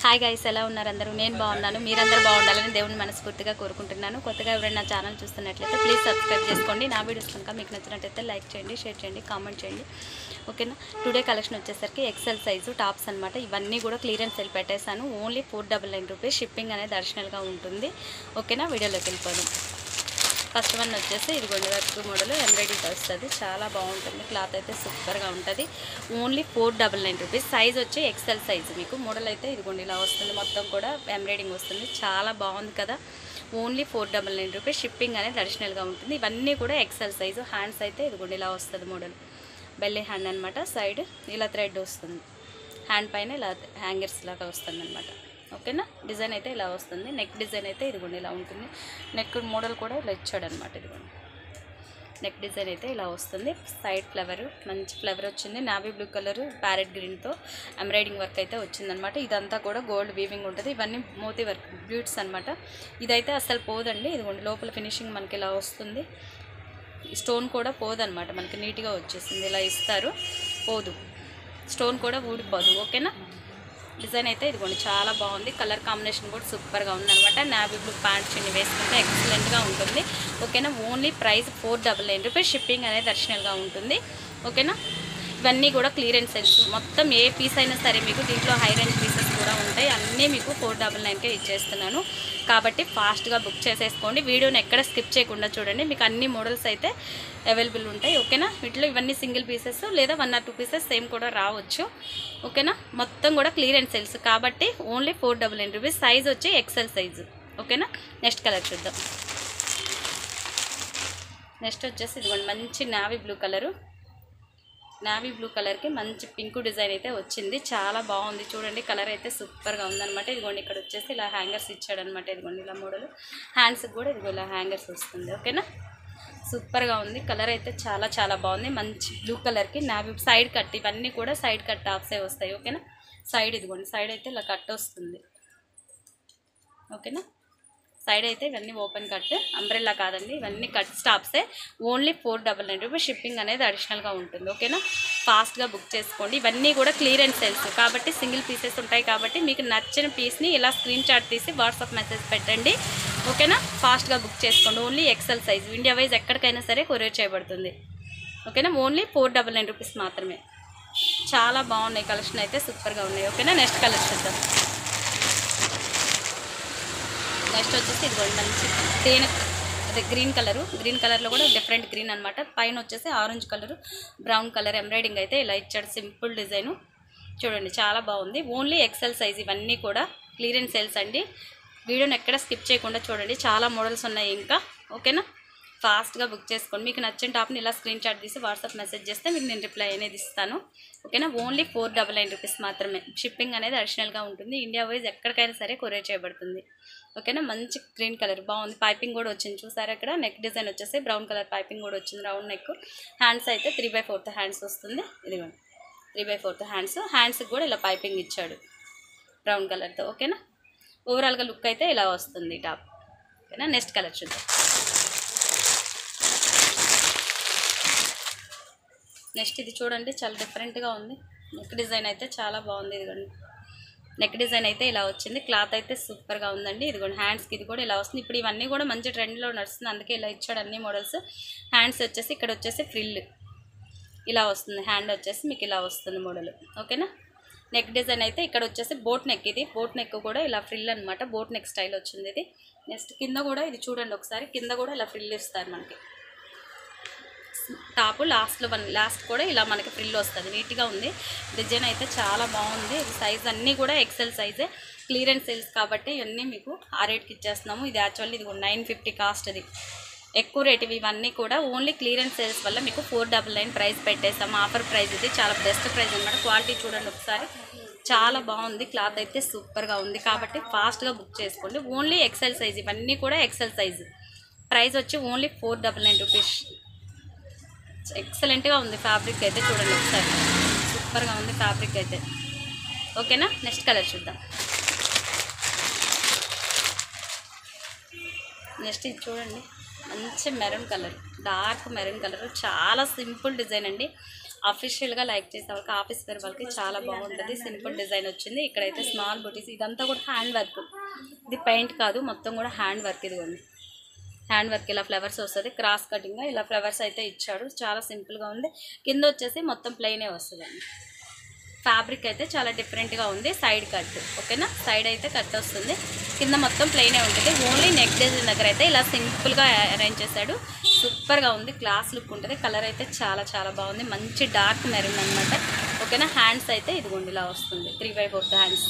Hi guys, ఎలా ఉన్నారు అందరూ? నేను బాగున్నాను. మీరందరూ బాగుండాలని దేవుని మనస్ఫూర్తిగా కోరుకుంటున్నాను. కొత్తగా ఎవరైనా నా ఛానల్ చూస్తున్నట్లయితే ప్లీజ్ సబ్స్క్రైబ్ చేసుకోండి. నా వీడియోస్ కనుక మీకు నచ్చినట్లయితే లైక్ చేయండి, షేర్ చేయండి, కామెంట్ చేయండి. ఓకేనా? టుడే కలెక్షన్ వచ్చేసరికి ఎక్సెల్ సైజు టాప్స్ అనమాట. ఇవన్నీ కూడా క్లియరెన్స్ సేల్ పెట్టేశాను. Only 499 rupees. షిప్పింగ్ అనేది అడిషనల్గా ఉంటుంది. ఓకేనా? వీడియోలోకి వెళ్ళిపోదాం. ఫస్ట్ వన్ వచ్చేసి ఇదిగోండి, వర్క్ మోడల్ ఎంబ్రాయిడరీతో వస్తుంది. చాలా బాగుంటుంది. క్లాత్ అయితే సూపర్గా ఉంటుంది. Only 499 rupees. సైజ్ వచ్చి ఎక్సెల్ సైజు. మీకు మోడల్ అయితే ఇదిగోండి ఇలా వస్తుంది. మొత్తం కూడా ఎంబ్రాయిడింగ్ వస్తుంది. చాలా బాగుంది కదా. Only 499 rupees. షిప్పింగ్ అనేది అడిషనల్గా ఉంటుంది. ఇవన్నీ కూడా ఎక్సెల్ సైజు. హ్యాండ్స్ అయితే ఇదిగోండి ఇలా వస్తుంది. మోడల్ బెల్లీ హ్యాండ్ అనమాట. సైడ్ ఇలా థ్రెడ్ వస్తుంది. హ్యాండ్ పైన ఇలా హ్యాంగర్స్ లాగా వస్తుంది అనమాట. ఓకేనా? డిజైన్ అయితే ఇలా వస్తుంది. నెక్ డిజైన్ అయితే ఇదిగోండి ఇలా ఉంటుంది. నెక్ మోడల్ కూడా ఇలా ఇచ్చాడు అనమాట. ఇదిగోండి నెక్ డిజైన్ అయితే ఇలా వస్తుంది. సైడ్ ఫ్లవర్, మంచి ఫ్లవర్ వచ్చింది. నావీ బ్లూ కలర్ ప్యారెట్ గ్రీన్తో ఎంబ్రాయిడింగ్ వర్క్ అయితే వచ్చిందనమాట. ఇదంతా కూడా గోల్డ్ వీవింగ్ ఉంటుంది. ఇవన్నీ మోతీ వర్క్ బ్యూట్స్ అనమాట. ఇదైతే అసలు పోదండి. ఇదిగోండి లోపల ఫినిషింగ్ మనకి ఇలా వస్తుంది. స్టోన్ కూడా పోదనమాట. మనకి నీట్గా వచ్చేసింది. ఇలా ఇస్తారు, పోదు. స్టోన్ కూడా ఊడిపోదు. ఓకేనా? డిజైన్ అయితే ఇదిగోండి చాలా బాగుంది. కలర్ కాంబినేషన్ కూడా సూపర్గా ఉందనమాట. నావీ బ్లూ ప్యాంట్ చిన్ని వేసుకుంటే ఎక్సలెంట్గా ఉంటుంది. ఓకేనా? Only price 499 rupees. షిప్పింగ్ అనేది అడిషనల్గా ఉంటుంది. ఓకేనా? ఇవన్నీ కూడా క్లియరెన్స్ సేల్స్. మొత్తం ఏ పీస్ అయినా సరే మీకు దీంట్లో హై రేంజ్ పీసెస్ కూడా ఉంటాయి. అన్నీ మీకు 499కే ఇచ్చేస్తున్నాను. కాబట్టి ఫాస్ట్గా బుక్ చేసేసుకోండి. వీడియోని ఎక్కడ స్కిప్ చేయకుండా చూడండి. మీకు అన్ని మోడల్స్ అయితే అవైలబుల్ ఉంటాయి. ఓకేనా? వీటిలో ఇవన్నీ సింగిల్ పీసెస్ లేదా 1 or 2 పీసెస్ సేమ్ కూడా రావచ్చు. ఓకేనా? మొత్తం కూడా క్లియరెన్స్ సేల్స్ కాబట్టి ఓన్లీ 499 రూపీస్. సైజ్ వచ్చి ఎక్సెల్ సైజు. ఓకేనా? నెక్స్ట్ కలర్ చూద్దాం. నెక్స్ట్ వచ్చేసి ఇదిగోండి మంచి navy blue colour. Navy blue కలర్కి మంచి పింక్ డిజైన్ అయితే వచ్చింది. చాలా బాగుంది. చూడండి కలర్ అయితే సూపర్గా ఉందన్నమాట. ఇదిగోండి ఇక్కడ వచ్చేసి ఇలా హ్యాంగర్స్ ఇచ్చాడనమాట. ఇదిగోండి ఇలా మోడల్. హ్యాండ్స్కి కూడా ఇదిగో ఇలా హ్యాంగర్స్ వస్తుంది. ఓకేనా? సూపర్గా ఉంది. కలర్ అయితే చాలా చాలా బాగుంది. మంచి బ్లూ కలర్కి నావీ సైడ్ కట్. ఇవన్నీ కూడా సైడ్ కట్ టాప్సే వస్తాయి. ఓకేనా? సైడ్ ఇదిగోండి సైడ్ అయితే ఇలా కట్ వస్తుంది. ఓకేనా? సైడ్ అయితే ఇవన్నీ ఓపెన్ కట్, అంబ్రెల్లా కాదండి. ఇవన్నీ కట్ స్టాప్సే. Only 499 rupees. షిప్పింగ్ అనేది అడిషనల్గా ఉంటుంది. ఓకేనా? ఫాస్ట్గా బుక్ చేసుకోండి. ఇవన్నీ కూడా క్లియరెన్స్ సేల్స్ కాబట్టి సింగిల్ పీసెస్ ఉంటాయి. కాబట్టి మీకు నచ్చిన పీస్ని ఇలా స్క్రీన్ షాట్ తీసి వాట్సాప్ మెసేజ్ పెట్టండి. ఓకేనా? ఫాస్ట్గా బుక్ చేసుకోండి. Only XL size. India wise ఎక్కడికైనా సరే కొరియర్ చేయబడుతుంది. ఓకేనా? ఓన్లీ 499 రూపీస్ మాత్రమే. చాలా బాగున్నాయి. కలెక్షన్ అయితే సూపర్గా ఉన్నాయి. ఓకేనా? నెక్స్ట్ కలర్ చూద్దాం. నెక్స్ట్ వచ్చేసి ఇదిగోండి మంచి తేనె అదే గ్రీన్ కలరు. గ్రీన్ కలర్లో కూడా డిఫరెంట్ గ్రీన్ అనమాట. పైన వచ్చేసి orange colour, brown colour embroidery అయితే ఇలా ఇచ్చాడు. Simple design. చూడండి చాలా బాగుంది. Only XL size. ఇవన్నీ కూడా క్లియరెన్స్ సేల్స్ అండి. వీడియోని ఎక్కడ స్కిప్ చేయకుండా చూడండి. చాలా మోడల్స్ ఉన్నాయి ఇంకా. ఓకేనా? ఫాస్ట్గా బుక్ చేసుకోండి. మీకు నచ్చిన టాప్ని ఇలా స్క్రీన్ షాట్ తీసి వాట్సాప్ మెసేజ్ చేస్తే మీకు నేను రిప్లై అనేది ఇస్తాను. ఓకేనా? ఓన్లీ 499 రూపీస్ మాత్రమే. షిప్పింగ్ అనేది అడిషనల్గా ఉంటుంది. ఇండియా వైజ్ ఎక్కడికైనా సరే కొరియర్ చేయబడుతుంది. ఓకేనా? మంచి గ్రీన్ కలర్ బాగుంది. పైపింగ్ కూడా వచ్చింది. చూసారా? ఇక్కడ నెక్ డిజైన్ వచ్చేసి బ్రౌన్ కలర్ పైపింగ్ కూడా వచ్చింది. Round neck. హ్యాండ్స్ అయితే 3/4 హ్యాండ్స్ వస్తుంది. ఇదిగోండి 3/4 హ్యాండ్స్. హ్యాండ్స్కి కూడా ఇలా పైపింగ్ ఇచ్చాడు బ్రౌన్ కలర్తో. ఓకేనా? ఓవరాల్గా లుక్ అయితే ఇలా వస్తుంది టాప్. ఓకేనా? నెక్స్ట్ కలర్ చూద్దాం. నెక్స్ట్ ఇది చూడండి చాలా డిఫరెంట్గా ఉంది. నెక్ డిజైన్ అయితే చాలా బాగుంది. ఇదిగోండి నెక్ డిజైన్ అయితే ఇలా వచ్చింది. క్లాత్ అయితే సూపర్గా ఉందండి. ఇదిగోండి హ్యాండ్స్కి ఇది కూడా ఇలా వస్తుంది. ఇప్పుడు ఇవన్నీ కూడా మంచి ట్రెండ్లో నడుస్తుంది. అందుకే ఇలా ఇచ్చాడు అన్ని మోడల్స్. హ్యాండ్స్ వచ్చేసి ఇక్కడ వచ్చేసి ఫ్రిల్ ఇలా వస్తుంది. హ్యాండ్ వచ్చేసి మీకు ఇలా వస్తుంది మోడల్. ఓకేనా? నెక్ డిజైన్ అయితే ఇక్కడ వచ్చేసి బోట్ నెక్. ఇది బోట్ నెక్ కూడా ఇలా ఫ్రిల్ అనమాట. బోట్ నెక్ స్టైల్ వచ్చింది ఇది. నెక్స్ట్ కింద కూడా ఇది చూడండి ఒకసారి. కింద కూడా ఇలా ఫ్రిల్ ఇస్తారు మనకి. టాపు లాస్ట్ కూడా ఇలా మనకి ఫ్రిల్ వస్తుంది. నీట్గా ఉంది. డిజైన్ అయితే చాలా బాగుంది. సైజ్ అన్నీ కూడా ఎక్సెల్ సైజే. క్లియరెన్స్ సేల్స్ కాబట్టి ఇవన్నీ మీకు ఆ రేట్కి ఇచ్చేస్తున్నాము. ఇది యాక్చువల్లీ ఇది 950 కాస్ట్. అది ఎక్కువ రేట్. ఇవన్నీ కూడా ఓన్లీ క్లియరెన్స్ సేల్స్ వల్ల మీకు 499 ప్రైస్ పెట్టేస్తాము. ఆఫర్ ప్రైస్ ఇది. చాలా బెస్ట్ ప్రైస్ అనమాట. క్వాలిటీ చూడండి ఒకసారి. చాలా బాగుంది. క్లాత్ అయితే సూపర్గా ఉంది. కాబట్టి ఫాస్ట్గా బుక్ చేసుకోండి. Only XL size. ఇవన్నీ కూడా ఎక్సెల్ సైజు. ప్రైస్ వచ్చి ఓన్లీ 499 రూపీస్. ఎక్సలెంట్గా ఉంది. ఫ్యాబ్రిక్ అయితే చూడండి ఒకసారి. సూపర్గా ఉంది ఫ్యాబ్రిక్ అయితే. ఓకేనా? నెక్స్ట్ కలర్ చూద్దాం. నెక్స్ట్ ఇది చూడండి మంచి maroon colour, dark maroon colour. చాలా సింపుల్ డిజైన్ అండి. అఫీషియల్గా లైక్ చేసే వాళ్ళకి, ఆఫీస్ వేర్ వాళ్ళకి చాలా బాగుంటుంది. సింపుల్ డిజైన్ వచ్చింది. ఇక్కడైతే స్మాల్ బుటీస్, ఇదంతా కూడా హ్యాండ్ వర్క్, ఇది పెయింట్ కాదు, మొత్తం కూడా హ్యాండ్ వర్క్. ఇదిగోండి హ్యాండ్ వర్క్, ఇలా ఫ్లవర్స్ వస్తుంది, క్రాస్ కటింగ్గా ఇలా ఫ్లవర్స్ అయితే ఇచ్చాడు. చాలా సింపుల్గా ఉంది. కింద వచ్చేసి మొత్తం ప్లెయినే వస్తుందండి. ఫ్యాబ్రిక్ అయితే చాలా డిఫరెంట్గా ఉంది. సైడ్ కట్, ఓకేనా, సైడ్ అయితే కట్ వస్తుంది, కింద మొత్తం ప్లెయినే ఉంటుంది. ఓన్లీ నెక్ డిజైన్ దగ్గర అయితే ఇలా సింపుల్గా అరేంజ్ చేశాడు. సూపర్గా ఉంది, క్లాస్ లుక్ ఉంటుంది. కలర్ అయితే చాలా చాలా బాగుంది, మంచి డార్క్ మెరూన్ అనమాట. ఓకేనా, హ్యాండ్స్ అయితే ఇదిగోండి ఇలా వస్తుంది, 3/4 హ్యాండ్స్.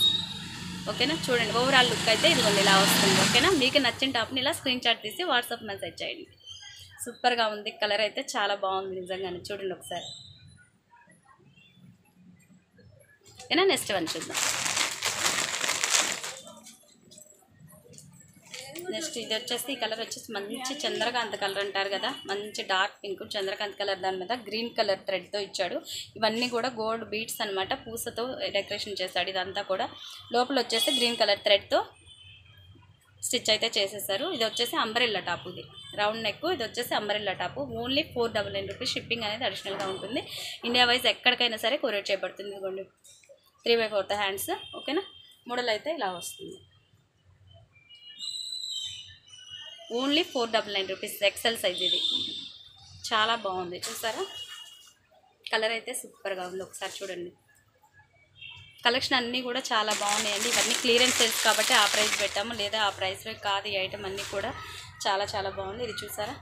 ఓకేనా, చూడండి ఓవరాల్ లుక్ అయితే ఇదిగోండి ఇలా వస్తుంది. ఓకేనా, మీకు నచ్చిన టాప్ని ఇలా స్క్రీన్ షాట్ తీసి వాట్సాప్ మెసేజ్ చేయండి. సూపర్గా ఉంది, కలర్ అయితే చాలా బాగుంది నిజంగానే. చూడండి ఒకసారి. ఓకేనా, నెక్స్ట్ వన్ చూద్దాం. నెక్స్ట్ ఇది వచ్చేసి, ఈ కలర్ వచ్చేసి మంచి చంద్రకాంత్ కలర్ అంటారు కదా, మంచి డార్క్ పింక్ చంద్రకాంత్ కలర్, దాని మీద గ్రీన్ కలర్ థ్రెడ్తో ఇచ్చాడు. ఇవన్నీ కూడా గోల్డ్ బీడ్స్ అనమాట, పూసతో డెకరేషన్ చేశాడు. ఇదంతా కూడా లోపల వచ్చేసి గ్రీన్ కలర్ థ్రెడ్తో స్టిచ్ అయితే చేసేసారు. ఇది వచ్చేసి అంబ్రెల్లా టాప్, ఇది రౌండ్ నెక్, ఇది వచ్చేసి umbrella top. Only 499 rupees. Shipping అనేది అడిషనల్గా ఉంటుంది. ఇండియా వైజ్ ఎక్కడికైనా సరే కొరియర్ చేయబడుతుంది. ఇదిగోండి 3/4 హ్యాండ్స్. ఓకేనా, మోడల్ అయితే ఇలా వస్తుంది. Only 499 rupees. ఎక్సెల్ సైజ్ ఇది, చాలా బాగుంది. చూసారా, కలర్ అయితే సూపర్గా ఉంది. ఒకసారి చూడండి, కలెక్షన్ అన్నీ కూడా చాలా బాగున్నాయండి. ఇవన్నీ క్లియరెన్స్ సేల్స్ కాబట్టి ఆ ప్రైస్ పెట్టాము, లేదా ఆ ప్రైస్లో కాదు. ఈ ఐటమ్ అన్నీ కూడా చాలా చాలా బాగుంది. ఇది చూసారా,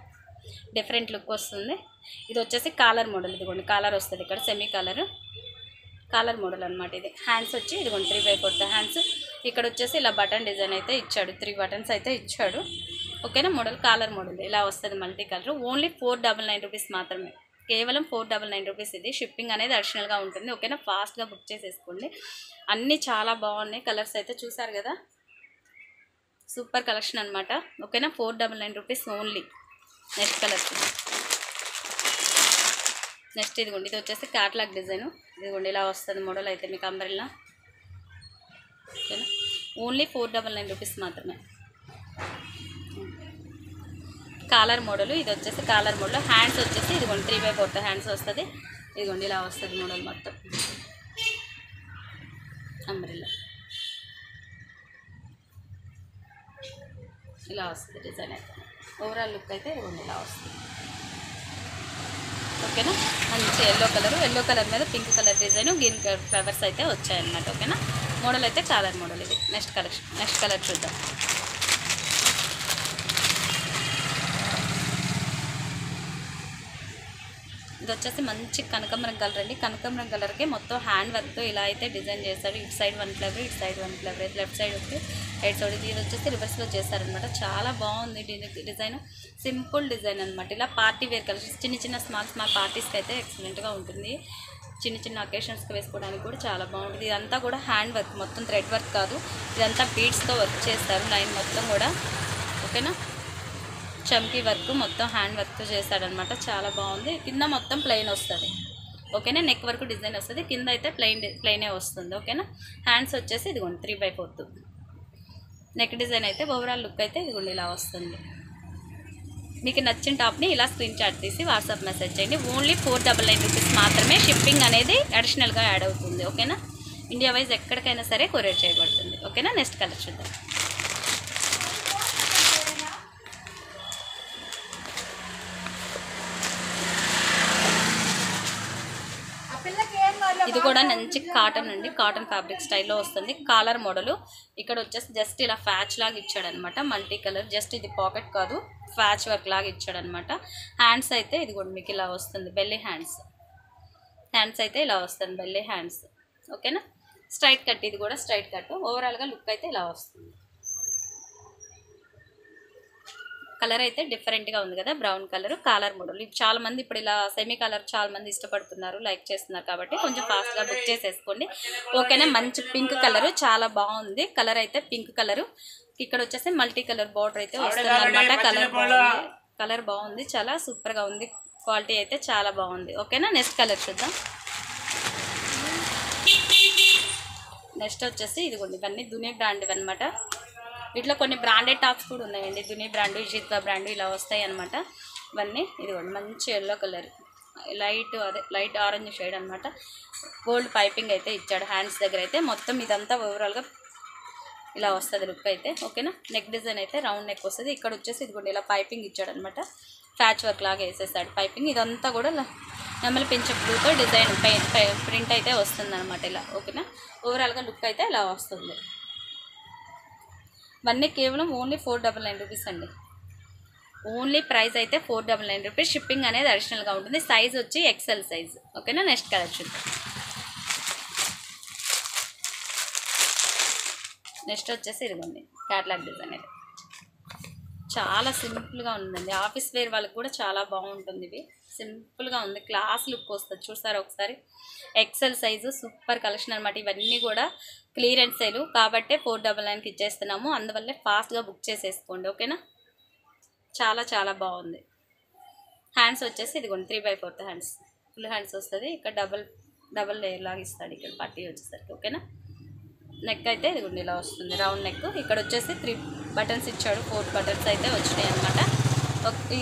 డిఫరెంట్ లుక్ వస్తుంది. ఇది వచ్చేసి కాలర్ మోడల్. ఇదిగోండి కాలర్ వస్తుంది ఇక్కడ, సెమీ కాలర్ మోడల్ అనమాట. ఇది హ్యాండ్స్ వచ్చి ఇదిగోండి 3/4 హ్యాండ్స్. ఇక్కడ వచ్చేసి ఇలా బటన్ డిజైన్ అయితే ఇచ్చాడు, 3 బటన్స్ అయితే ఇచ్చాడు. ఓకేనా, మోడల్ కాలర్ మోడల్ ఇలా వస్తుంది, మల్టీ కలర్. ఓన్లీ 499 రూపీస్ మాత్రమే, కేవలం 499 రూపీస్. ఇది షిప్పింగ్ అనేది అడిషనల్గా ఉంటుంది. ఓకేనా, ఫాస్ట్గా బుక్ చేసేసుకోండి. అన్నీ చాలా బాగున్నాయి. కలర్స్ అయితే చూసారు కదా, సూపర్ కలెక్షన్ అనమాట. ఓకేనా, 499 rupees only. Next colour, next ఇదిగోండి, ఇది వచ్చేసి క్యాట్లాగ్ డిజైన్. ఇదిగోండి ఇలా వస్తుంది మోడల్ అయితే మీకు అంబ్రెల్లా. ఓకేనా, ఓన్లీ 499 రూపీస్ మాత్రమే. కాలర్ మోడల్, ఇది వచ్చేసి కాలర్ మోడల్. హ్యాండ్స్ వచ్చేసి ఇదిగోండి 3/4 హ్యాండ్స్ వస్తుంది. ఇదిగోండి ఇలా వస్తుంది మోడల్ మొత్తం అంబ్రెల్లా. ఇలా వస్తుంది డిజైన్ అయితే. ఓవరాల్ లుక్ అయితే ఇదిగోండి ఇలా వస్తుంది. ఓకేనా, మంచి ఎల్లో కలర్ మీద pink colour design, green colour flowers అయితే వచ్చాయన్నమాట. ఓకేనా, మోడల్ అయితే కాలర్ మోడల్. ఇది నెక్స్ట్ కలర్ చూద్దాం. ఇది వచ్చేసి మంచి కనకాంబరం కలర్ అండి. కనకాంబరం కలర్కి మొత్తం హ్యాండ్ వర్క్తో ఇలా అయితే డిజైన్ చేశాడు. ఇటు సైడ్ 1 ఫ్లవర్, ఇటు సైడ్ 1 ఫ్లవర్, లెఫ్ట్ సైడ్ ఒకటి, రైట్ సైడ్. ఇది వచ్చేసి రివర్స్లో చేశారనమాట. చాలా బాగుంది డిజైన్, సింపుల్ డిజైన్ అనమాట. ఇలా పార్టీ వేర్ కలర్స్, చిన్న స్మాల్ పార్టీస్కి అయితే ఎక్సలెంట్గా ఉంటుంది. చిన్న అకేషన్స్కి వేసుకోవడానికి కూడా చాలా బాగుంటుంది. ఇదంతా కూడా హ్యాండ్ వర్క్, మొత్తం థ్రెడ్ వర్క్ కాదు, ఇదంతా బీడ్స్తో వర్క్ చేస్తారు లైన్ మొత్తం కూడా. ఓకేనా, చమ్కీ వర్క్, మొత్తం హ్యాండ్ వర్క్ చేశాడనమాట. చాలా బాగుంది. కింద మొత్తం ప్లెయిన్ వస్తుంది. ఓకేనా, నెక్ వరకు డిజైన్ వస్తుంది, కింద అయితే ప్లెయినే వస్తుంది. ఓకేనా, హ్యాండ్స్ వచ్చేసి ఇదిగోండి 3/4 నెక్ డిజైన్ అయితే. ఓవరాల్ లుక్ అయితే ఇదిగోండి ఇలా వస్తుంది. మీకు నచ్చిన టాప్ని ఇలా స్క్రీన్ షాట్ తీసి వాట్సాప్ మెసేజ్ చేయండి. ఓన్లీ 499 రూపీస్ మాత్రమే. షిప్పింగ్ అనేది అడిషనల్గా యాడ్ అవుతుంది. ఓకేనా, ఇండియా వైజ్ ఎక్కడికైనా సరే కొరియర్ చేయబడుతుంది. ఓకేనా, నెక్స్ట్ కలర్ చూద్దాం. ఇది కూడా మంచి కాటన్ అండి, కాటన్ ఫ్యాబ్రిక్ స్టైల్లో వస్తుంది. Collar model. ఇక్కడ వచ్చేసి జస్ట్ ఇలా ఫ్యాచ్ లాగా ఇచ్చాడనమాట, మల్టీ కలర్. జస్ట్ ఇది పాకెట్ కాదు, ఫ్యాచ్ వర్క్ లాగా ఇచ్చాడనమాట. హ్యాండ్స్ అయితే ఇది కూడా మీకు ఇలా వస్తుంది, బెల్లీ హ్యాండ్స్ అయితే ఇలా వస్తుంది, బెల్లీ హ్యాండ్స్. ఓకేనా, స్ట్రైట్ కట్, ఇది కూడా స్ట్రైట్ కట్. ఓవరాల్గా లుక్ అయితే ఇలా వస్తుంది. కలర్ అయితే డిఫరెంట్గా ఉంది కదా, బ్రౌన్ కలర్, కాలర్ మోడల్. ఇది చాలా మంది ఇప్పుడు ఇలా సెమీ కలర్ చాలా మంది ఇష్టపడుతున్నారు, లైక్ చేస్తున్నారు కాబట్టి కొంచెం ఫాస్ట్గా బుక్ చేసేసుకోండి. ఓకేనా, మంచి పింక్ కలర్, చాలా బాగుంది కలర్ అయితే. పింక్ కలర్, ఇక్కడ వచ్చేసి మల్టీ కలర్ బార్డర్ అయితే వస్తుంది అనమాట. కలర్ బాగుంది, చాలా సూపర్గా ఉంది. క్వాలిటీ అయితే చాలా బాగుంది. ఓకేనా, నెక్స్ట్ కలర్ చూద్దాం. నెక్స్ట్ వచ్చేసి ఇదిగోండి, ఇవన్నీ దునియా బ్రాండ్ అనమాట. వీటిలో కొన్ని బ్రాండెడ్ టాప్స్ కూడా ఉన్నాయండి, దునియా బ్రాండ్, ఇజిత్వా బ్రాండ్ ఇలా వస్తాయి అనమాట ఇవన్నీ. ఇదిగోండి మంచి yellow colour light orange shade అనమాట. గోల్డ్ పైపింగ్ అయితే ఇచ్చాడు హ్యాండ్స్ దగ్గర అయితే. మొత్తం ఇదంతా ఓవరాల్గా ఇలా వస్తుంది లుక్ అయితే. ఓకేనా, నెక్ డిజైన్ అయితే రౌండ్ నెక్ వస్తుంది. ఇక్కడ వచ్చేసి ఇదిగోండి ఇలా పైపింగ్ ఇచ్చాడు అనమాట. ప్యాచ్ వర్క్ లాగా వేసేసాడు పైపింగ్. ఇదంతా కూడా నెమలి పింఛ బ్లూతో డిజైన్ ప్రింట్ అయితే వస్తుంది అనమాట ఇలా. ఓకేనా, ఓవరాల్గా లుక్ అయితే ఇలా వస్తుంది. ఇవన్నీ కేవలం ఓన్లీ 499 రూపీస్ అండి. ఓన్లీ ప్రైస్ అయితే 499 రూపీస్. షిప్పింగ్ అనేది అడిషనల్గా ఉంటుంది. సైజ్ వచ్చి ఎక్సెల్ సైజ్. ఓకేనా, నెక్స్ట్ కలెక్షన్. నెక్స్ట్ వచ్చేసి ఇదిగోండి క్యాట్లాగ్ డిజైన్ అయితే చాలా సింపుల్గా ఉందండి. ఆఫీస్ వేర్ వాళ్ళకి కూడా చాలా బాగుంటుంది. ఇది సింపుల్గా ఉంది, క్లాస్ లుక్ వస్తుంది. చూసారా ఒకసారి, ఎక్సెల్ సైజు సూపర్ కలెక్షన్ అనమాట. ఇవన్నీ కూడా క్లియరెన్స్ సేల్ కాబట్టి 499కి ఇచ్చేస్తున్నాము. అందువల్లే ఫాస్ట్గా బుక్ చేసేసుకోండి. ఓకేనా, చాలా చాలా బాగుంది. హ్యాండ్స్ వచ్చేసి ఇదిగోండి 3/4 హ్యాండ్స్, ఫుల్ హ్యాండ్స్ వస్తుంది. ఇక్కడ డబల్ లేయర్ లాగా ఇస్తాడు ఇక్కడ పట్టీ వచ్చేసరికి. ఓకేనా, నెక్ అయితే ఇదిగోండి ఇలా వస్తుంది రౌండ్ నెక్. ఇక్కడ వచ్చేసి 3 బటన్స్ ఇచ్చాడు, 4 బటన్స్ అయితే వచ్చినాయి అనమాట.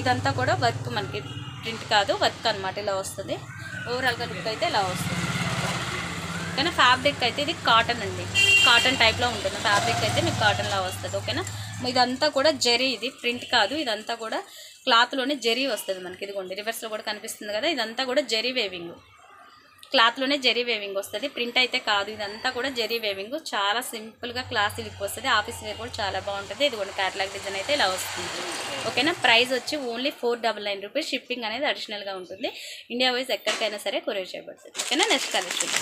ఇదంతా కూడా వర్క్, మనకి ప్రింట్ కాదు వర్క్ అనమాట. ఇలా వస్తుంది ఓవరాల్గా లుక్ అయితే ఇలా వస్తుంది. ఓకేనా, ఫ్యాబ్రిక్ అయితే ఇది కాటన్ అండి, కాటన్ టైప్లో ఉంటుంది ఫ్యాబ్రిక్ అయితే. మీకు కాటన్లా వస్తుంది. ఓకేనా, ఇదంతా కూడా జరీ, ఇది ప్రింట్ కాదు. ఇదంతా కూడా క్లాత్లోనే జరీ వస్తుంది మనకి. ఇదిగోండి రివర్స్లో కూడా కనిపిస్తుంది కదా, ఇదంతా కూడా జరీ వేవింగ్, క్లాత్లోనే జరీ వేవింగ్ వస్తుంది. ప్రింట్ అయితే కాదు, ఇదంతా కూడా జరీ వేవింగ్. చాలా సింపుల్గా క్లాసీ లుక్ వస్తుంది. ఆఫీస్ వేర్ కూడా చాలా బాగుంటుంది. ఇదిగోండి క్యాటలాగ్ డిజైన్ అయితే ఇలా వస్తుంది. ఓకేనా, ప్రైస్ వచ్చి ఓన్లీ 499 రూపీస్. షిప్పింగ్ అనేది అడిషనల్గా ఉంటుంది. ఇండియా వైజ్ ఎక్కడికైనా సరే కొరియర్ చేయబడుతుంది. ఓకేనా, నెక్స్ట్ కలెక్షన్.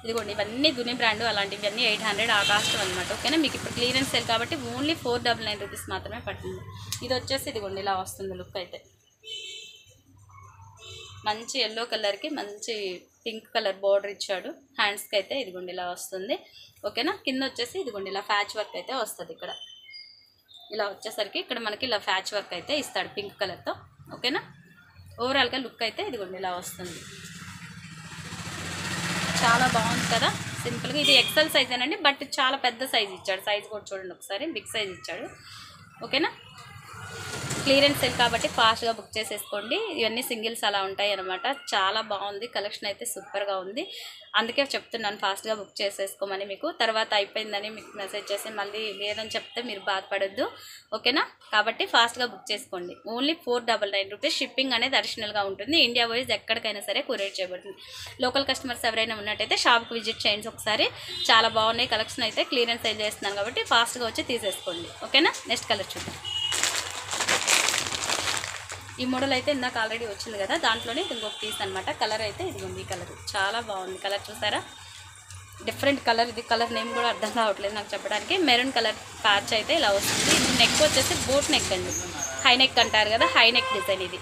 ఇదిగోండి ఇవన్నీ దుని బ్రాండ్, అలాంటివన్నీ 800 ఆ కాస్ట్ అనమాట. ఓకేనా, మీకు ఇప్పుడు క్లియరెన్స్ సేల్ కాబట్టి ఓన్లీ 499 రూపీస్ మాత్రమే పడుతుంది. ఇది వచ్చేసి ఇదిగోండి ఇలా వస్తుంది లుక్ అయితే. మంచి ఎల్లో కలర్కి మంచి పింక్ కలర్ బార్డర్ ఇచ్చాడు. హ్యాండ్స్కి అయితే ఇదిగోండి ఇలా వస్తుంది. ఓకేనా, కింద వచ్చేసి ఇదిగోండి ఇలా ప్యాచ్ వర్క్ అయితే వస్తుంది. ఇక్కడ ఇలా వచ్చేసరికి ఇక్కడ మనకి ఇలా ప్యాచ్ వర్క్ అయితే ఇస్తాడు పింక్ కలర్తో. ఓకేనా, ఓవరాల్గా లుక్ అయితే ఇదిగోండి ఇలా వస్తుంది. చాలా బాగుంది కదా, సింపుల్గా. ఇది ఎక్సెల్ సైజ్ ఏనండి, బట్ చాలా పెద్ద సైజ్ ఇచ్చాడు. సైజ్ కూడా చూడండి ఒకసారి, బిగ్ సైజ్ ఇచ్చాడు. ఓకేనా, క్లియరెన్స్ సేల్ కాబట్టి ఫాస్ట్గా బుక్ చేసేసుకోండి. ఇవన్నీ సింగిల్స్ అలా ఉంటాయి అనమాట. చాలా బాగుంది కలెక్షన్ అయితే, సూపర్గా ఉంది. అందుకే చెప్తున్నాను ఫాస్ట్గా బుక్ చేసేసుకోమని. మీకు తర్వాత అయిపోయిందని మీకు మెసేజ్ చేసి మళ్ళీ లేదని చెప్తే మీరు బాధపడొద్దు. ఓకేనా, కాబట్టి ఫాస్ట్గా బుక్ చేసుకోండి. Only 499 rupees. షిప్పింగ్ అనేది అడిషనల్గా ఉంటుంది. ఇండియా వైజ్ ఎక్కడికైనా సరే కొరియర్ చేయబడుతుంది. లోకల్ కస్టమర్స్ ఎవరైనా ఉన్నట్టయితే షాప్కి విజిట్ చేయండి ఒకసారి. చాలా బాగున్నాయి కలెక్షన్ అయితే. క్లియరెన్స్ సేల్ చేస్తున్నాను కాబట్టి ఫాస్ట్గా వచ్చి తీసేసుకోండి. ఓకేనా, నెక్స్ట్ కలర్ చూద్దాం. ఈ మోడల్ అయితే ఇందాక ఆల్రెడీ వచ్చింది కదా, దాంట్లోనే ఇంకొక పీస్ అనమాట. కలర్ అయితే ఇదిగోండి, ఈ కలర్ చాలా బాగుంది. కలర్ చూసారా, డిఫరెంట్ కలర్. ఇది కలర్ నేమ్ కూడా అర్థం కావట్లేదు నాకు చెప్పడానికి. మెరూన్ కలర్ ప్యాచ్ అయితే ఇలా వస్తుంది. ఇది నెక్ వచ్చేసి బోట్ నెక్ అండి, హై నెక్ అంటారు కదా, హై నెక్ డిజైన్ ఇది.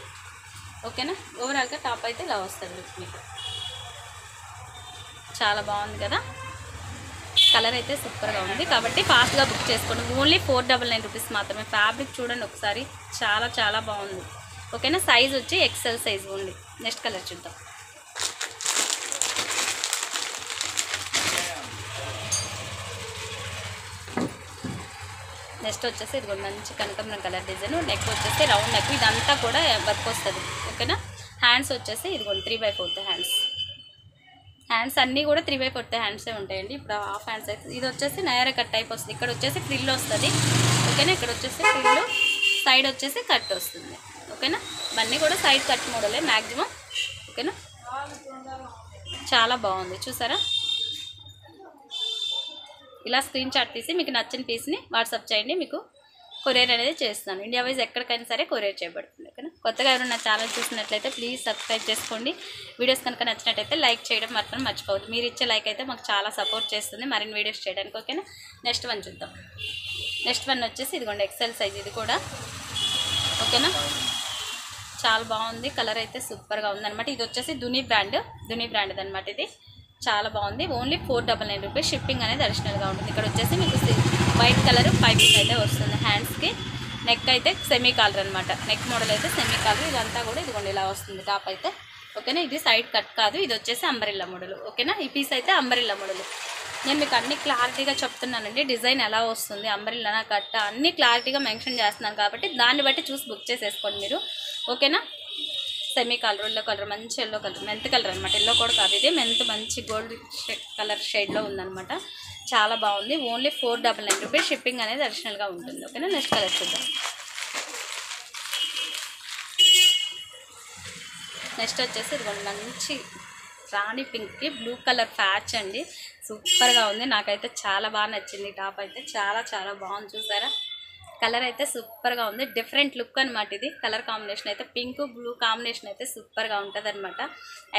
ఓకేనా, ఓవరాల్గా టాప్ అయితే ఇలా వస్తుంది మీకు. చాలా బాగుంది కదా, కలర్ అయితే సూపర్గా ఉంది. కాబట్టి ఫాస్ట్గా బుక్ చేసుకోండి. ఓన్లీ 499 రూపీస్ మాత్రమే. ఫ్యాబ్రిక్ చూడండి ఒకసారి, చాలా చాలా బాగుంది. ఓకేనా, సైజ్ వచ్చి ఎక్సెల్ సైజ్ ఉంది. నెక్స్ట్ కలర్ చూద్దాం. నెక్స్ట్ వచ్చేసి ఇది కూడా మంచి కనకాంబరం కలర్ డిజైన్. నెక్ వచ్చేసి రౌండ్ నెక్, ఇదంతా కూడా వర్క్ వస్తుంది. ఓకేనా, హ్యాండ్స్ వచ్చేసి ఇదిగోండి 3/4 హ్యాండ్స్. హ్యాండ్స్ అన్నీ కూడా 3/4 హ్యాండ్సే ఉంటాయండి. ఇప్పుడు హాఫ్ హ్యాండ్స్ అయితే ఇది వచ్చేసి నయారా కట్ టైప్ వస్తుంది. ఇక్కడ వచ్చేసి ఫ్రిల్ వస్తుంది. ఓకేనా, ఇక్కడ వచ్చేసి ఫ్రిల్, సైడ్ వచ్చేసి కట్ వస్తుంది. ఓకేనా, ఇవన్నీ కూడా సైడ్ కట్ మోడలే మ్యాక్సిమం. ఓకేనా, చాలా బాగుంది చూసారా. ఇలా స్క్రీన్ షాట్ తీసి మీకు నచ్చిన పీస్ని వాట్సాప్ చేయండి, మీకు కొరియర్ అనేది చేస్తాను. ఇండియా వైజ్ ఎక్కడికైనా సరే కొరియర్ చేయబడుతుంది. ఓకేనా, కొత్తగా ఎవరైనా నా ఛానల్ చూసినట్లయితే ప్లీజ్ సబ్స్క్రైబ్ చేసుకోండి. వీడియోస్ కనుక నచ్చినట్టయితే లైక్ చేయడం మాత్రం మర్చిపోవద్దు. మీరు ఇచ్చే లైక్ అయితే మాకు చాలా సపోర్ట్ చేస్తుంది మరిన్ని వీడియోస్ చేయడానికి. ఓకేనా, నెక్స్ట్ వన్ చూద్దాం. నెక్స్ట్ వన్ వచ్చేసి ఇదిగోండి ఎక్సెల్ సైజ్, ఇది కూడా. ఓకేనా, చాలా బాగుంది. కలర్ అయితే సూపర్గా ఉందన్నమాట. ఇది వచ్చేసి దుని బ్రాండ్ అనమాట. ఇది చాలా బాగుంది. Only 499 rupees. షిప్పింగ్ అనేది అడిషనల్గా ఉంటుంది. ఇక్కడ వచ్చేసి మీకు వైట్ కలర్ పైపింగ్ అయితే వస్తుంది హ్యాండ్స్కి. నెక్ అయితే సెమీ కాలర్ అనమాట. నెక్ మోడల్ అయితే సెమీ కాలర్. ఇదంతా కూడా ఇదిగోండి ఇలా వస్తుంది టాప్ అయితే. ఓకేనా, ఇది సైడ్ కట్ కాదు, ఇది వచ్చేసి అంబరిల్లా మోడల్. ఓకేనా, ఈ పీస్ అయితే అంబరిల్లా మోడల్. నేను మీకు అన్ని క్లారిటీగా చెప్తున్నానండి. డిజైన్ ఎలా వస్తుంది, అంబ్రెల్లా కట్ట అన్నీ క్లారిటీగా మెన్షన్ చేస్తున్నాను కాబట్టి దాన్ని బట్టి చూసి బుక్ చేసేసుకోండి మీరు, ఓకేనా. సెమీ కలర్, ఎల్లో కలర్, మంచి ఎల్లో కలర్, మెంత్ కలర్ అనమాట. ఎల్లో కూడా కాదు, ఇది మెంత్ మంచి గోల్డ్ కలర్ షేడ్లో ఉందనమాట. చాలా బాగుంది. Only 499 rupees. షిప్పింగ్ అనేది అడిషనల్గా ఉంటుంది, ఓకేనా. నెక్స్ట్ కలర్ చూద్దాం. నెక్స్ట్ వచ్చేసి ఇదిగోండి మంచి రాణి పింక్కి బ్లూ కలర్ ప్యాచ్ అండి. సూపర్గా ఉంది. నాకైతే చాలా బాగా నచ్చింది. టాప్ అయితే చాలా చాలా బాగుంది. చూసారా, కలర్ అయితే సూపర్గా ఉంది. డిఫరెంట్ లుక్ అనమాట ఇది. కలర్ కాంబినేషన్ అయితే పింక్ బ్లూ కాంబినేషన్ అయితే సూపర్గా ఉంటుంది అనమాట.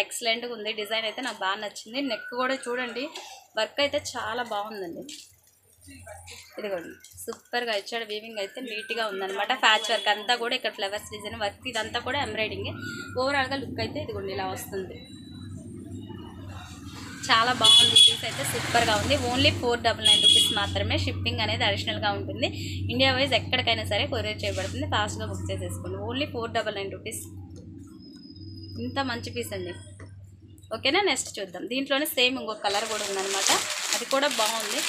ఎక్సలెంట్గా ఉంది. డిజైన్ అయితే నాకు బాగా నచ్చింది. నెక్ కూడా చూడండి, వర్క్ అయితే చాలా బాగుందండి. ఇదిగోండి సూపర్గా ఇచ్చాడు. వీవింగ్ అయితే నీట్గా ఉందన్నమాట. ప్యాచ్ వర్క్ అంతా కూడా ఇక్కడ ఫ్లవర్స్ డిజైన్ వర్క్ ఇదంతా కూడా ఎంబ్రాయిడింగ్. ఓవరాల్గా లుక్ అయితే ఇదిగోండి ఇలా వస్తుంది. చాలా బాగుంది. పీస్ అయితే సూపర్గా ఉంది. ఓన్లీ 499 రూపీస్ మాత్రమే. షిప్పింగ్ అనేది అడిషనల్గా ఉంటుంది. ఇండియా వైజ్ ఎక్కడికైనా సరే కొరియర్ చేయబడుతుంది. ఫాస్ట్గా బుక్ చేసేసుకోండి. Only 499 rupees. ఇంత మంచి పీస్ అండి, ఓకేనా. నెక్స్ట్ చూద్దాం. దీంట్లోనే సేమ్ ఇంకొక కలర్ కూడా ఉందన్నమాట. అది కూడా బాగుంది.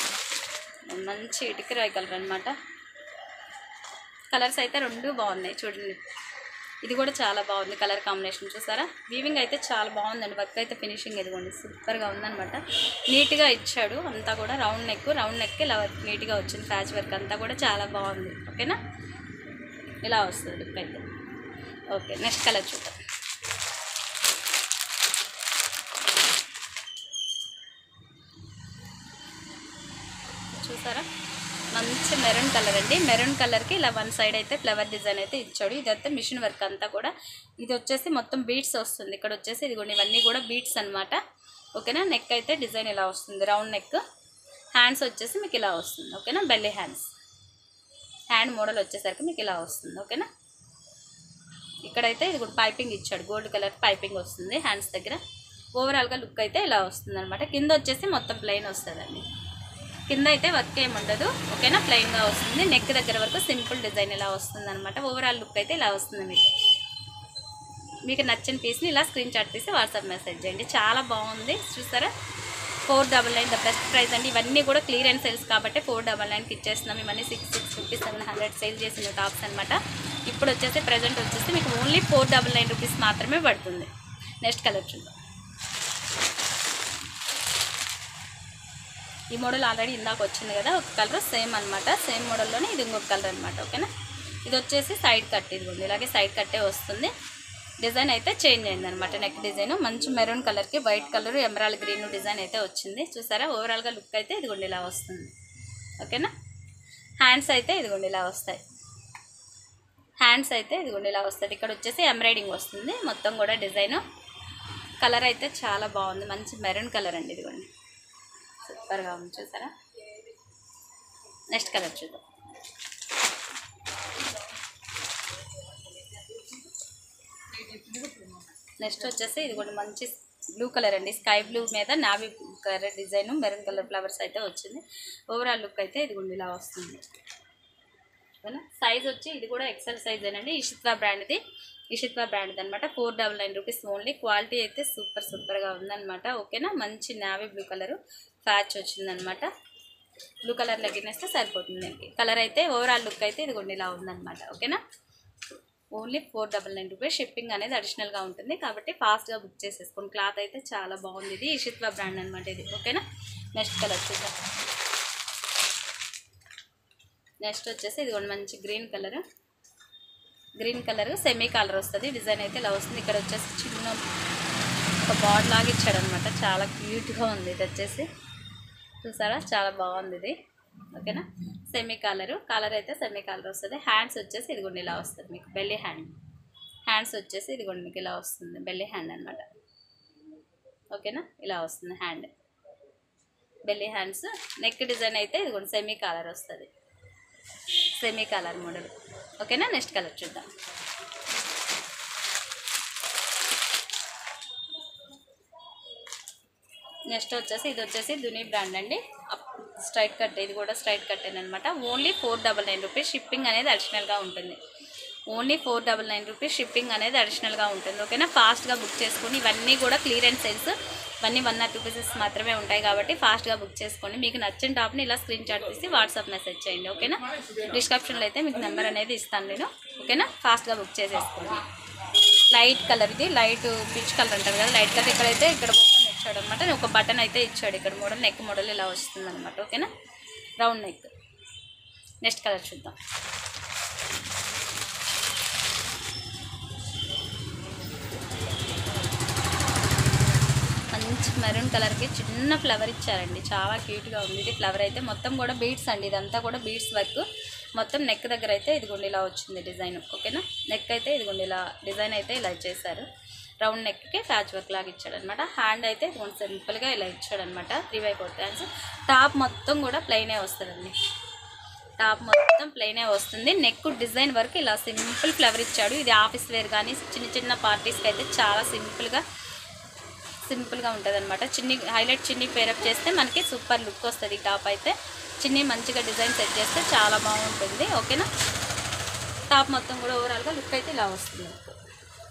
మంచి ఇటుకరాయి కలర్ అనమాట. కలర్స్ అయితే రెండు బాగున్నాయి చూడండి. ఇది కూడా చాలా బాగుంది కలర్ కాంబినేషన్. చూసారా, వీవింగ్ అయితే చాలా బాగుందండి. వర్క్ అయితే ఫినిషింగ్ ఇదిగోండి సూపర్గా ఉందనమాట. నీట్గా ఇచ్చాడు అంతా కూడా. రౌండ్ నెక్ ఇలా నీట్గా వచ్చింది. ప్యాచ్ వర్క్ అంతా కూడా చాలా బాగుంది, ఓకేనా. ఇలా వస్తుంది లుక్ అయితే. ఓకే, నెక్స్ట్ కలర్ చూద్దాం. చూసారా, మంచి మెరూన్ కలర్ అండి. మెరూన్ కలర్కి ఇలా వన్ సైడ్ అయితే ఫ్లవర్ డిజైన్ అయితే ఇచ్చాడు. ఇదైతే మిషన్ వర్క్ అంతా కూడా. ఇది వచ్చేసి మొత్తం బీట్స్ వస్తుంది. ఇక్కడ వచ్చేసి ఇదిగోండి ఇవన్నీ కూడా బీట్స్ అనమాట, ఓకేనా. నెక్ అయితే డిజైన్ ఇలా వస్తుంది, రౌండ్ నెక్. హ్యాండ్స్ వచ్చేసి మీకు ఇలా వస్తుంది, ఓకేనా. Belly hands. హ్యాండ్ మోడల్ వచ్చేసరికి మీకు ఇలా వస్తుంది, ఓకేనా. ఇక్కడైతే ఇది కూడా పైపింగ్ ఇచ్చాడు. గోల్డ్ కలర్ పైపింగ్ వస్తుంది హ్యాండ్స్ దగ్గర. ఓవరాల్గా లుక్ అయితే ఇలా వస్తుంది అనమాట. కింద వచ్చేసి మొత్తం ప్లెయిన్ వస్తుందండి. కింద అయితే వర్క్ ఏమి ఉండదు, ఓకేనా. ప్లెయిన్గా వస్తుంది. నెక్ దగ్గర వరకు సింపుల్ డిజైన్ ఇలా వస్తుంది అనమాట. ఓవరాల్ లుక్ అయితే ఇలా వస్తుంది. మీకు నచ్చిన పీస్ని ఇలా స్క్రీన్ షాట్ తీసి వాట్సాప్ మెసేజ్ చేయండి. చాలా బాగుంది. చూసారా, 499 ద బెస్ట్ ప్రైస్ అండి. ఇవన్నీ కూడా క్లియరెన్స్ సేల్స్ కాబట్టి 499కి ఇచ్చేస్తున్నాం. ఇవన్నీ 650, 700 సేల్ చేసిన టాప్స్ అనమాట. ఇప్పుడు వచ్చేసి ప్రజెంట్ వచ్చేసి మీకు ఓన్లీ 499 రూపీస్ మాత్రమే పడుతుంది. నెక్స్ట్ కలర్ చూద్దాం. ఈ మోడల్ ఆల్రెడీ ఇందాక వచ్చింది కదా ఒక కలర్, సేమ్ అనమాట. సేమ్ మోడల్లోనే ఇది ఇంకొక కలర్ అనమాట, ఓకేనా. ఇది వచ్చేసి సైడ్ కట్. ఇదిగోండి ఇలాగే సైడ్ కట్టే వస్తుంది. డిజైన్ అయితే చేంజ్ అయింది అనమాట. నెక్ డిజైన్ మంచి మెరూన్ కలర్కి white colour emerald green design అయితే వచ్చింది. చూసారా, ఓవరాల్గా లుక్ అయితే ఇదిగోండి ఇలా వస్తుంది, ఓకేనా. హ్యాండ్స్ అయితే ఇదిగోండి ఇలా వస్తాయి. హ్యాండ్స్ అయితే ఇదిగోండి ఇలా వస్తుంది. ఇక్కడ వచ్చేసి ఎంబ్రాయిడింగ్ వస్తుంది మొత్తం కూడా డిజైన్. కలర్ అయితే చాలా బాగుంది. మంచి మెరూన్ కలర్ అండి. ఇదిగోండి సూపర్గా ఉంది. చూసారా, నెక్స్ట్ కలర్ చూద్దాం. నెక్స్ట్ వచ్చేసి ఇది కూడా మంచి బ్లూ కలర్ అండి. స్కై బ్లూ మీద navy colour design, maroon colour flowers అయితే వచ్చింది. ఓవరాల్ లుక్ అయితే ఇది కూడా ఇలా వస్తుంది, ఓకేనా. సైజ్ వచ్చి ఇది కూడా ఎక్సెల్ సైజ్ అండి. ఇషిత్వా బ్రాండ్ది. ఇషిత్వా బ్రాండ్ అనమాట. 499 రూపీస్ ఓన్లీ. క్వాలిటీ అయితే సూపర్గా ఉందన్నమాట, ఓకేనా. మంచి నావీ బ్లూ కలర్ ప్యాచ్ వచ్చిందనమాట. బ్లూ కలర్ లెగ్గినేస్తే సరిపోతుంది. కలర్ అయితే ఓవరాల్ లుక్ అయితే ఇది కూడా ఇలా ఉందన్నమాట, ఓకేనా. Only 499 rupees. షిప్పింగ్ అనేది అడిషనల్గా ఉంటుంది కాబట్టి ఫాస్ట్గా బుక్ చేసేసుకోండి. క్లాత్ అయితే చాలా బాగుంది. ఇది ఇషిత్వా బ్రాండ్ అనమాట ఇది, ఓకేనా. నెక్స్ట్ కలర్ చూద్దాం. నెక్స్ట్ వచ్చేసి ఇది కూడా మంచి గ్రీన్ కలర్ సెమీ కలర్ వస్తుంది. డిజైన్ అయితే ఇలా వస్తుంది. ఇక్కడ వచ్చేసి చిన్న ఒక బార్డర్ లాగా ఇచ్చాడు అనమాట. చాలా క్యూట్గా ఉంది. ఇది వచ్చేసి చూసారా, చాలా బాగుంది ఇది, ఓకేనా. సెమీ కలర్ అయితే సెమీ కలర్ వస్తుంది. హ్యాండ్స్ వచ్చేసి ఇదిగోండి ఇలా వస్తుంది మీకు. బెల్లీ హ్యాండ్స్ వచ్చేసి ఇదిగోండి మీకు ఇలా వస్తుంది. బెల్లీ హ్యాండ్ అనమాట, ఓకేనా. ఇలా వస్తుంది hand, belly hands. Neck design అయితే ఇదిగోండి సెమీ కలర్ వస్తుంది. సెమీ కలర్ మోడల్, ఓకేనా. నెక్స్ట్ కలర్ చూద్దాం. నెక్స్ట్ వచ్చేసి ఇది వచ్చేసి దుని బ్రాండ్ అండి. Straight cut. ఇది కూడా స్ట్రైట్ కట్ అనమాట. Only 499 rupees. షిప్పింగ్ అనేది అడిషనల్గా ఉంటుంది. Only 499 rupees. షిప్పింగ్ అనేది అడిషనల్గా ఉంటుంది, ఓకేనా. ఫాస్ట్గా బుక్ చేసుకుని ఇవన్నీ కూడా క్లియరెన్స్ సేల్స్ ఇవన్నీ 1 or 2 పీసెస్ మాత్రమే ఉంటాయి కాబట్టి ఫాస్ట్గా బుక్ చేసుకోండి. మీకు నచ్చిన టాప్ని ఇలా స్క్రీన్ షాట్ తీసి వాట్సాప్ మెసేజ్ చేయండి. ఓకేనా, డిస్క్రిప్షన్లో అయితే మీకు నెంబర్ అనేది ఇస్తాను నేను. ఓకేనా, ఫాస్ట్గా బుక్ చేసేసుకోండి. లైట్ కలర్, ఇది లైట్ పీచ్ కలర్ అంటారు కదా, లైట్ కలర్. ఇక్కడైతే ఇక్కడ ఓపెన్ ఇచ్చాడు అనమాట, ఒక బటన్ అయితే ఇచ్చాడు ఇక్కడ మోడల్, నెక్ మోడల్ ఇలా వస్తుంది అనమాట. ఓకేనా, రౌండ్ నెక్. నెక్స్ట్ కలర్ చూద్దాం. మంచి మెరూన్ కలర్కి చిన్న ఫ్లవర్ ఇచ్చారండి, చాలా క్యూట్గా ఉంది. ఇది ఫ్లవర్ అయితే మొత్తం కూడా బీడ్స్ అండి, ఇదంతా కూడా బీడ్స్ వర్క్. మొత్తం నెక్ దగ్గర అయితే ఇదిగోండి ఇలా వచ్చింది డిజైన్. ఓకేనా, నెక్ అయితే ఇదిగోండి ఇలా డిజైన్ అయితే ఇలా చేశారు. రౌండ్ నెక్కి ప్యాచ్ వర్క్ లాగా ఇచ్చాడనమాట. హ్యాండ్ అయితే ఇదిగోండి సింపుల్గా ఇలా ఇచ్చాడనమాట, 3/4 హ్యాండ్స్. టాప్ మొత్తం కూడా ప్లెయినే వస్తుందండి, టాప్ మొత్తం ప్లెయినే వస్తుంది. నెక్ డిజైన్ వరకు ఇలా సింపుల్ ఫ్లవర్ ఇచ్చాడు. ఇది ఆఫీస్ వేర్ కానీ చిన్న చిన్న పార్టీస్కి అయితే చాలా సింపుల్గా ఉంటుంది అనమాట. చిన్ని హైలైట్ చిన్ని పేరప్ చేస్తే మనకి సూపర్ లుక్ వస్తుంది. ఈ టాప్ అయితే చిన్ని మంచిగా డిజైన్ సెట్ చేస్తే చాలా బాగుంటుంది. ఓకేనా, టాప్ మొత్తం కూడా ఓవరాల్గా లుక్ అయితే ఇలా వస్తుంది.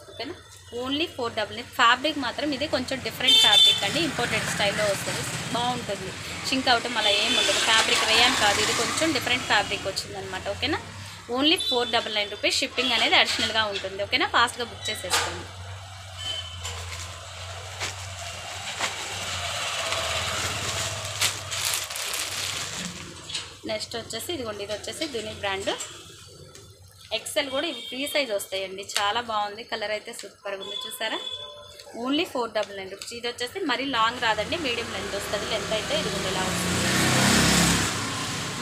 ఓకేనా, ఓన్లీ 499. ఫ్యాబ్రిక్ మాత్రం ఇది కొంచెం డిఫరెంట్ ఫ్యాబ్రిక్ అండి, ఇంపోర్టెడ్ స్టైల్లో వస్తుంది, బాగుంటుంది. షింక్ అవటం అలా ఏమి ఉండదు. ఫ్యాబ్రిక్ రేయాన్ కాదు, ఇది కొంచెం డిఫరెంట్ ఫ్యాబ్రిక్ వచ్చిందనమాట. ఓకేనా, ఓన్లీ 499 రూపీస్. షిప్పింగ్ అనేది అడిషనల్గా ఉంటుంది. ఓకేనా, ఫాస్ట్గా బుక్ చేసేసుకోండి. నెక్స్ట్ వచ్చేసి ఇదిగోండి, ఇది వచ్చేసి దుని బ్రాండ్ ఎక్సెల్ కూడా ఇవి ఫ్రీ సైజ్ వస్తాయండి, చాలా బాగుంది. కలర్ అయితే సూపర్గా ఉంది, చూసారా. Only 499 rupees. ఇది వచ్చేసి మరీ లాంగ్ రాదండి, మీడియం లెంత్ వస్తుంది. లెంత్ అయితే ఇదిగోండి ఇలా వస్తుంది,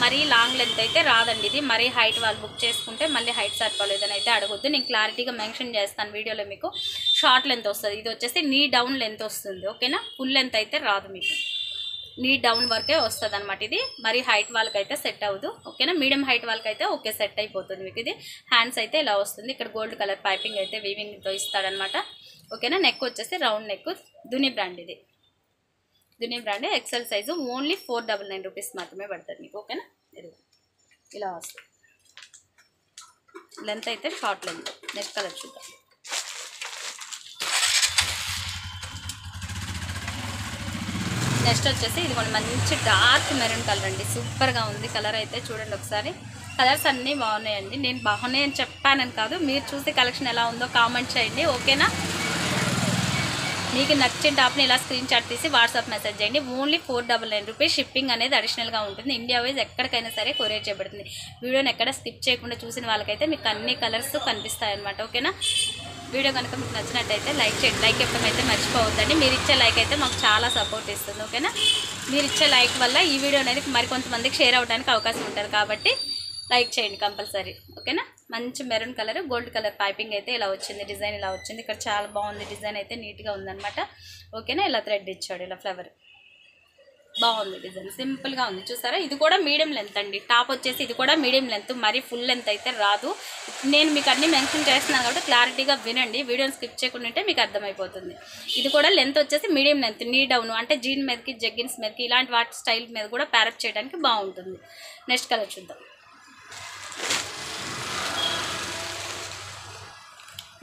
మరీ లాంగ్ లెంత్ అయితే రాదండి. ఇది మరీ హైట్ వాళ్ళు బుక్ చేసుకుంటే మళ్ళీ హైట్ సరిపోలేదని అయితే అడగొద్దు, నేను క్లారిటీగా మెన్షన్ చేస్తాను వీడియోలో. మీకు షార్ట్ లెంత్ వస్తుంది. ఇది వచ్చేసి నీ డౌన్ లెంత్ వస్తుంది. ఓకేనా, ఫుల్ లెంత్ అయితే రాదు, మీకు నీ డౌన్ వరకే వస్తుంది అనమాట. ఇది మరి హైట్ వాళ్ళకైతే సెట్ అవ్వదు. ఓకేనా, మీడియం హైట్ వాళ్ళకైతే ఓకే సెట్ అయిపోతుంది మీకు. ఇది హ్యాండ్స్ అయితే ఇలా వస్తుంది, ఇక్కడ గోల్డ్ కలర్ పైపింగ్ అయితే వీవింగ్తో ఇస్తాడనమాట. ఓకేనా, నెక్ వచ్చేసి రౌండ్ నెక్, దుని బ్రాండ్. ఇది దుని brand XL size, only 499 rupees మాత్రమే పడుతుంది మీకు. ఓకేనా, ఇది ఇలా వస్తుంది. లెంత్ అయితే షార్ట్ లెంత్. నెక్స్ట్ కలర్ చూద్దాం. నెక్స్ట్ వచ్చేసి ఇది కొన్ని మంచి డార్క్ మెరూన్ కలర్ అండి, సూపర్గా ఉంది. కలర్ అయితే చూడండి ఒకసారి. కలర్స్ అన్నీ బాగున్నాయండి, నేను బాగున్నాయని చెప్పానని కాదు, మీరు చూసి కలెక్షన్ ఎలా ఉందో కామెంట్ చేయండి. ఓకేనా, మీకు నచ్చిన టాప్ని ఇలా స్క్రీన్ షాట్ తీసి వాట్సాప్ మెసేజ్ చేయండి. Only 499 rupees. షిప్పింగ్ అనేది అడిషనల్గా ఉంటుంది. ఇండియా వైజ్ ఎక్కడికైనా సరే కొరియర్ చేయబడుతుంది. వీడియోని ఎక్కడ స్కిప్ చేయకుండా చూసిన వాళ్ళకైతే మీకు అన్ని కలర్స్ కనిపిస్తాయి అన్నమాట. ఓకేనా, వీడియో కనుక మీకు నచ్చినట్టయితే లైక్ చేయండి. లైక్ ఇవ్వడం అయితే మర్చిపోవద్దండి, మీరు ఇచ్చే లైక్ అయితే మాకు చాలా సపోర్ట్ ఇస్తుంది. ఓకేనా, మీరు ఇచ్చే లైక్ వల్ల ఈ వీడియో అనేది మరికొంతమందికి షేర్ అవ్వడానికి అవకాశం ఉంటుంది కాబట్టి లైక్ చేయండి కంపల్సరీ. ఓకేనా, మంచి maroon colour gold colour piping అయితే ఇలా వచ్చింది, డిజైన్ ఇలా వచ్చింది. ఇక్కడ చాలా బాగుంది, డిజైన్ అయితే నీట్గా ఉందన్నమాట. ఓకేనా, ఇలా థ్రెడ్ ఇచ్చాడు, ఇలా ఫ్లవర్ బాగుంది, డిజైన్ సింపుల్గా ఉంది, చూసారా. ఇది కూడా మీడియం లెంత్ అండి, టాప్ వచ్చేసి ఇది కూడా మీడియం లెంత్, మరీ ఫుల్ లెంత్ అయితే రాదు. నేను మీకు అన్ని మెన్షన్ చేస్తున్నాను కాబట్టి క్లారిటీగా వినండి, వీడియోని స్కిప్ చేయకుండా ఉంటే మీకు అర్థమైపోతుంది. ఇది కూడా లెంత్ వచ్చేసి మీడియం లెంత్, నీ డౌన్ అంటే జీన్ మీదకి జగ్గిన్స్ మీదకి ఇలాంటి వాటి స్టైల్ మీద కూడా ప్యారప్ చేయడానికి బాగుంటుంది. నెక్స్ట్ కలర్ చూద్దాం.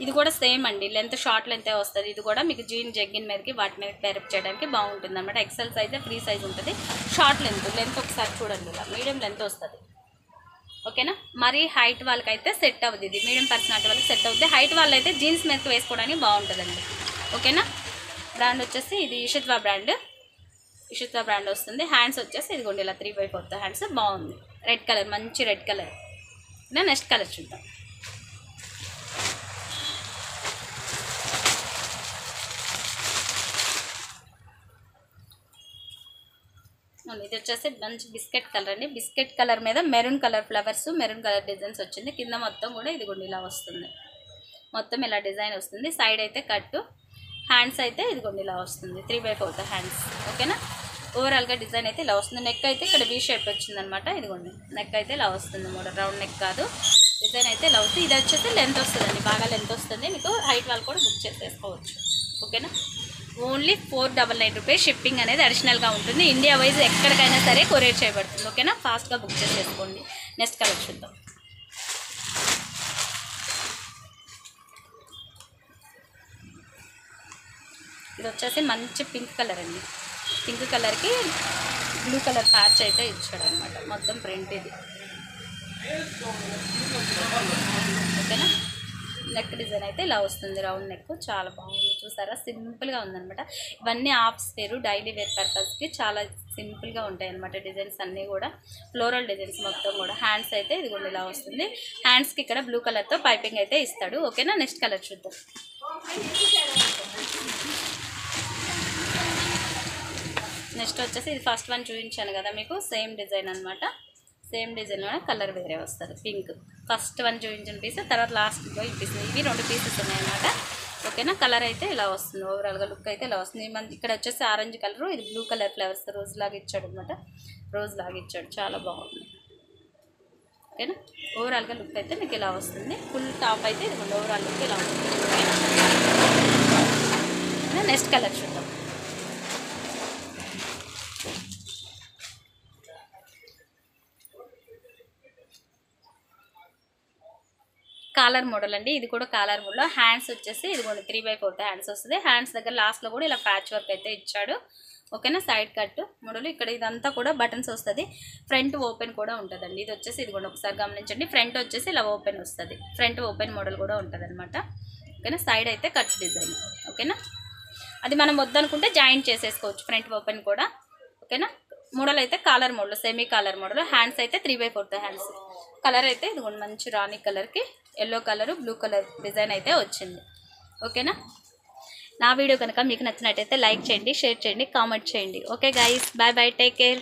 ఇది కూడా సేమ్ అండి, లెంత్ షార్ట్ లెంతే వస్తుంది. ఇది కూడా మీకు జీన్ జగ్గిన్ మీదకి వాటి మీద పేరప్ చేయడానికి బాగుంటుంది అనమాట. ఎక్సెల్ సైజే ఫ్రీ సైజ్ ఉంటుంది. షార్ట్ లెంత్ ఒకసారి చూడండి, ఇలా మీడియం లెంత్ వస్తుంది. ఓకేనా, మరీ హైట్ వాళ్ళకైతే సెట్ అవుతుంది, ఇది మీడియం పర్సనాలిటీ వాళ్ళకి సెట్ అవుతుంది. హైట్ వాళ్ళు అయితే జీన్స్ మీదకి వేసుకోవడానికి బాగుంటుందండి. ఓకేనా, బ్రాండ్ వచ్చేసి ఇది ఇషిత్వా బ్రాండ్ వస్తుంది. హ్యాండ్స్ వచ్చేసి ఇదిగోండి ఇలా 3/4 హ్యాండ్స్, బాగుంది. రెడ్ కలర్, మంచి రెడ్ కలర్. నెక్స్ట్ కలర్ చూద్దాం. ఇది వచ్చేసి మంచి బిస్కెట్ కలర్ అండి, బిస్కెట్ కలర్ మీద maroon colour flowers, maroon colour designs వచ్చింది. కింద మొత్తం కూడా ఇదిగోండి ఇలా వస్తుంది, మొత్తం ఇలా డిజైన్ వస్తుంది. సైడ్ అయితే కట్టు, హ్యాండ్స్ అయితే ఇదిగోండి ఇలా వస్తుంది, 3/4 హ్యాండ్స్. ఓకేనా, ఓవరాల్గా డిజైన్ అయితే ఇలా వస్తుంది. నెక్ అయితే ఇక్కడ వీ షేప్ వచ్చిందనమాట, ఇదిగోండి నెక్ అయితే ఇలా వస్తుంది, మోడల్ రౌండ్ నెక్ కాదు, డిజైన్ అయితే ఇలా వస్తుంది. ఇది వచ్చేసి లెంత్ వస్తుందండి, బాగా లెంత్ వస్తుంది. మీకు హైట్ వాళ్ళు కూడా బుక్ చేసేసుకోవచ్చు. ఓకేనా, ఓన్లీ 499 రూపీస్. షిప్పింగ్ అనేది అడిషనల్గా ఉంటుంది. ఇండియా వైజ్ ఎక్కడికైనా సరే కొరియర్ చేయబడుతుంది. ఓకేనా, ఫాస్ట్గా బుక్ చేసేసుకోండి. నెక్స్ట్ కలర్ చూద్దాం. ఇది వచ్చేసి మంచి పింక్ కలర్ అండి. పింక్ కలర్కి బ్లూ కలర్ ప్యాచ్ అయితే ఇచ్చాడు అనమాట. మొత్తం ప్రింట్ ఇది. ఓకేనా. నెక్ డిజైన్ అయితే ఇలా వస్తుంది, రౌండ్ నెక్. చాలా బాగుంది చూసారా, సింపుల్గా ఉందనమాట. ఇవన్నీ ఆఫ్స్ వేరు, డైలీ వేర్ పర్పస్కి చాలా సింపుల్గా ఉంటాయి అనమాట. డిజైన్స్ అన్నీ కూడా ఫ్లోరల్ డిజైన్స్ మొత్తం కూడా. హ్యాండ్స్ అయితే ఇది కూడా ఇలా వస్తుంది. హ్యాండ్స్కి ఇక్కడ బ్లూ కలర్తో పైపింగ్ అయితే ఇస్తాడు. ఓకేనా. నెక్స్ట్ కలర్ చూద్దాం. నెక్స్ట్ వచ్చేసి ఇది ఫస్ట్ వన్ చూపించాను కదా మీకు, సేమ్ డిజైన్ అనమాట. సేమ్ డిజైన్లో కలర్ వేరే వస్తుంది. పింక్ ఫస్ట్ వన్ చూపించిన పీస్, తర్వాత లాస్ట్లో ఈ పీస్. ఇవి 2 పీసెస్ ఉన్నాయన్నమాట. ఓకేనా. కలర్ అయితే ఇలా వస్తుంది, ఓవరాల్గా లుక్ అయితే ఇలా వస్తుంది. మన ఇక్కడ వచ్చేసి ఆరెంజ్ కలర్, ఇది బ్లూ కలర్ ఫ్లవర్స్ రోజ్ లాగా ఇచ్చాడు అనమాట. రోజ్ లాగా ఇచ్చాడు, చాలా బాగుంది. ఓకేనా. ఓవరాల్గా లుక్ అయితే మీకు ఇలా వస్తుంది. ఫుల్ టాప్ అయితే ఇది ఓవరాల్ లుక్ ఇలా ఉంటుంది. నెక్స్ట్ కలర్ చూద్దాం. కాలర్ మోడల్ అండి. ఇది కూడా కాలర్ మోడల్. హ్యాండ్స్ వచ్చేసి ఇది కూడా 3/4 హ్యాండ్స్ వస్తుంది. హ్యాండ్స్ దగ్గర లాస్ట్లో కూడా ఇలా ప్యాచ్ వర్క్ అయితే ఇచ్చాడు. ఓకేనా. Side cut model. ఇక్కడ ఇదంతా కూడా బటన్స్ వస్తుంది. ఫ్రంట్ ఓపెన్ కూడా ఉంటుందండి. ఇది వచ్చేసి ఇది కూడా ఒకసారి గమనించండి. ఫ్రంట్ వచ్చేసి ఇలా ఓపెన్ వస్తుంది. ఫ్రంట్ ఓపెన్ మోడల్ కూడా ఉంటుంది అనమాట. ఓకేనా. సైడ్ అయితే కట్ డిజైన్. ఓకేనా. అది మనం వద్దనుకుంటే జాయింట్ చేసేసుకోవచ్చు, ఫ్రంట్ ఓపెన్ కూడా. ఓకేనా. మోడల్ అయితే caller model, semi caller model. Hands అయితే 3/4 హ్యాండ్స్. కలర్ అయితే ఇది కూడా మంచి రాణి కలర్కి yellow colour blue colour design అయితే వచ్చింది. ఓకేనా. నా వీడియో కనుక మీకు నచ్చినట్టయితే లైక్ చేయండి, షేర్ చేయండి, కామెంట్ చేయండి. Okay guys, bye bye, take care.